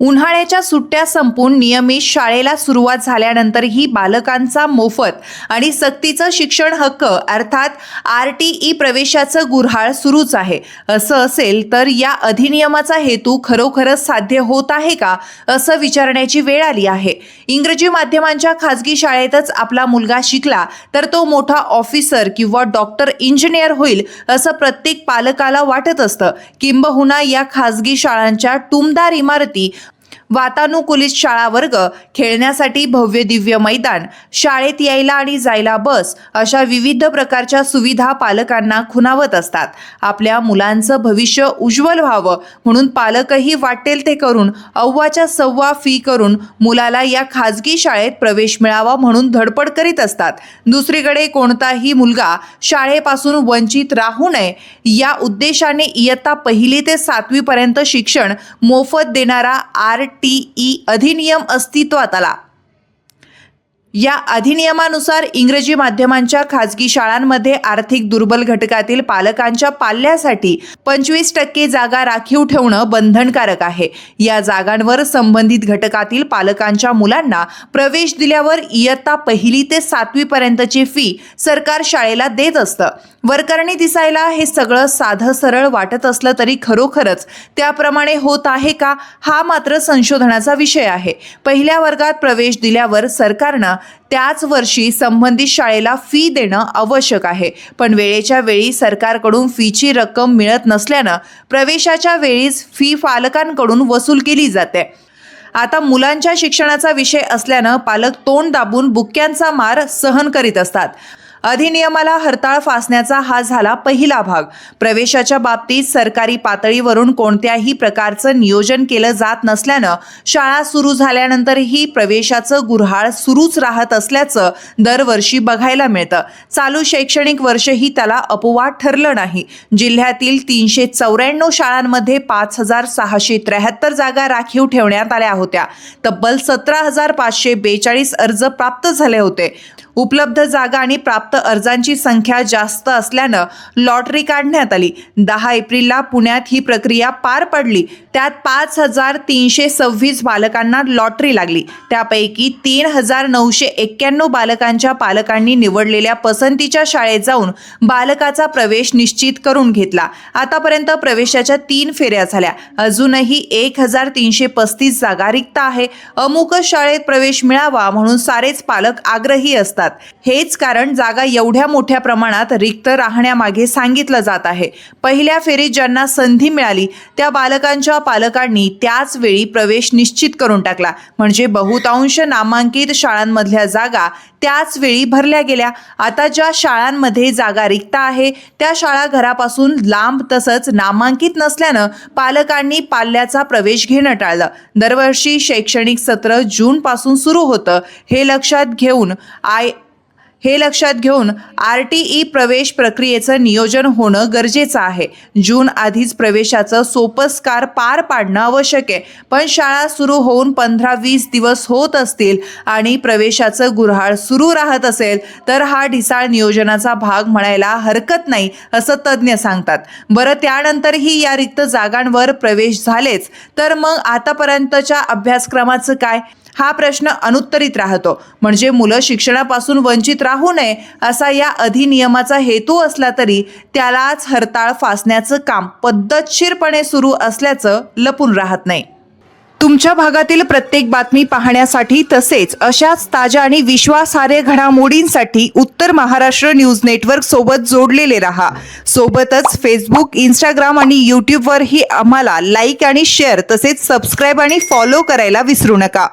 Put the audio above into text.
उन्हाळ्याच्या सुट्ट्या संपून नियमित शाळेला सुरुवात झाल्यानंतरही बालकांचा मोफत आणि सक्तीचं शिक्षण हक्क अर्थात RTE प्रवेशाचं गुऱ्हाळ सुरूच आहे. असं असेल तर या अधिनियमाचा हेतू खरोखरच साध्य होत आहे का असं विचारण्याची वेळ आली आहे. इंग्रजी माध्यमांच्या खाजगी शाळेतच आपला मुलगा शिकला तर तो मोठा ऑफिसर किंवा डॉक्टर इंजिनियर होईल असं प्रत्येक पालकाला वाटत असतं. किंबहुना या खाजगी शाळांच्या टुमदार इमारती, वातानुकूलित शाळा वर्ग, खेळण्यासाठी भव्य दिव्य मैदान, शाळेत यायला आणि जायला बस अशा विविध प्रकारच्या सुविधा पालकांना खुणावत असतात. आपल्या मुलांचं भविष्य उज्ज्वल व्हावं म्हणून पालकही वाटेल ते करून अव्वाच्या सव्वा फी करून मुलाला या खाजगी शाळेत प्रवेश मिळावा म्हणून धडपड करीत असतात. दुसरीकडे कोणताही मुलगा शाळेपासून वंचित राहू नये या उद्देशाने इयत्ता 1ली ते 7वी पर्यंत शिक्षण मोफत देणारा RTE अधिनियम अस्तित्वात आला. या अधिनियमानुसार इंग्रजी माध्यमांच्या खाजगी शाळांमध्ये आर्थिक दुर्बल घटकातील पालकांच्या पाल्यासाठी 25% जागा राखीव ठेवणं बंधनकारक आहे. या जागांवर संबंधित घटकातील पालकांच्या मुलांना प्रवेश दिल्यावर इयत्ता 1ली ते 7वी पर्यंतची फी सरकार शाळेला देत असतं. वरकरणी दिसायला हे सगळं साधं सरळ वाटत असलं तरी खरोखरच त्याप्रमाणे होत आहे का हा मात्र संशोधनाचा विषय आहे. पहिल्या वर्गात प्रवेश दिल्यावर सरकारनं त्याच वर्षी संबंधित शाळेला फी देणं आवश्यक आहे. पण वेळेच्या वेळी सरकारकडून फीची रक्कम मिळत नसल्यानं प्रवेशाच्या वेळीच फी पालकांकडून वसूल केली जाते. आता मुलांच्या शिक्षणाचा विषय असल्यानं पालक तोंड दाबून बुक्क्यांचा मार सहन करीत असतात. अधिनियमाला हरताळ फासण्याचा हा झाला पहिला भाग. प्रवेशाच्या बाबतीत सरकारी पातळीवरून कोणत्याही प्रकारचं नियोजन केलं जात नसल्यानं शाळा सुरू झाल्यानंतरही प्रवेशाचं गुऱ्हाळ सुरूच राहत असल्याचं दरवर्षी बघायला मिळतं. चालू शैक्षणिक वर्षही त्याला अपवाद ठरलं नाही. जिल्ह्यातील 394 शाळांमध्ये 5,673 जागा राखीव ठेवण्यात आल्या होत्या. तब्बल 17,542 अर्ज प्राप्त झाले होते. उपलब्ध जागा आणि प्राप्त अर्जांची संख्या जास्त असल्यानं लॉटरी काढण्यात आली. 10 एप्रिलला पुण्यात ही प्रक्रिया पार पडली. त्यात 5,326 बालकांना लॉटरी लागली. त्यापैकी 3,991 बालकांच्या पालकांनी निवडलेल्या पसंतीच्या शाळेत जाऊन बालकाचा प्रवेश निश्चित करून घेतला. आतापर्यंत प्रवेशाच्या 3 फेऱ्या झाल्या. अजूनही 1,335 जागा रिक्त आहे. अमुकच शाळेत प्रवेश मिळावा म्हणून सारेच पालक आग्रही असतात. हेच कारण जागा एवढ्या मोठ्या प्रमाणात रिक्त राहण्यामागे सांगितलं जात आहे. पहिल्या फेरीत ज्यांना संधी मिळाली त्या बालकांच्या पालकांनी त्याच वेळी प्रवेश निश्चित करून टाकला. म्हणजे बहुतांश नामांकित शाळांमधल्या जागा त्याच वेळी भरल्या गेल्या. आता ज्या शाळांमध्ये जागा रिक्त आहे त्या शाळा घरापासून लांब तसंच नामांकित नसल्यानं पालकांनी पाल्याचा प्रवेश घेणं टाळलं. दरवर्षी शैक्षणिक सत्र जूनपासून सुरू होतं. हे लक्षात घेऊन RTE प्रवेश प्रक्रियेचं नियोजन होणं गरजेचं आहे. जून आधीच प्रवेशाचं सोपस्कार पार पाडणं आवश्यक आहे. पण शाळा सुरू होऊन 15-20 दिवस होत असतील आणि प्रवेशाचं गुऱ्हाळ सुरू राहत असेल तर हा ढिसाळ नियोजनाचा भाग म्हणायला हरकत नाही असं तज्ज्ञ सांगतात. बरं, त्यानंतरही या रिक्त जागांवर प्रवेश झालेच तर मग आतापर्यंतच्या अभ्यासक्रमाचं काय हा प्रश्न अनुत्तरित राहतो. म्हणजे मुलं शिक्षणापासून वंचित राहू नये असा या अधिनियमाचा हेतू असला तरी त्यालाच हरताळ फासण्याचं काम पद्धतशीरपणे सुरू असल्याचं लपून राहत नाही. तुमच्या भागातील प्रत्येक बातमी पाहण्यासाठी तसेच अशाच ताज्या आणि विश्वासार्ह घडामोडींसाठी उत्तर महाराष्ट्र न्यूज नेटवर्क सोबत जोडलेले रहा. सोबतच फेसबुक, इंस्टाग्राम आणि यूट्यूबवरही आम्हाला लाईक आणि शेअर तसेच सबस्क्राईब आणि फॉलो करायला विसरू नका.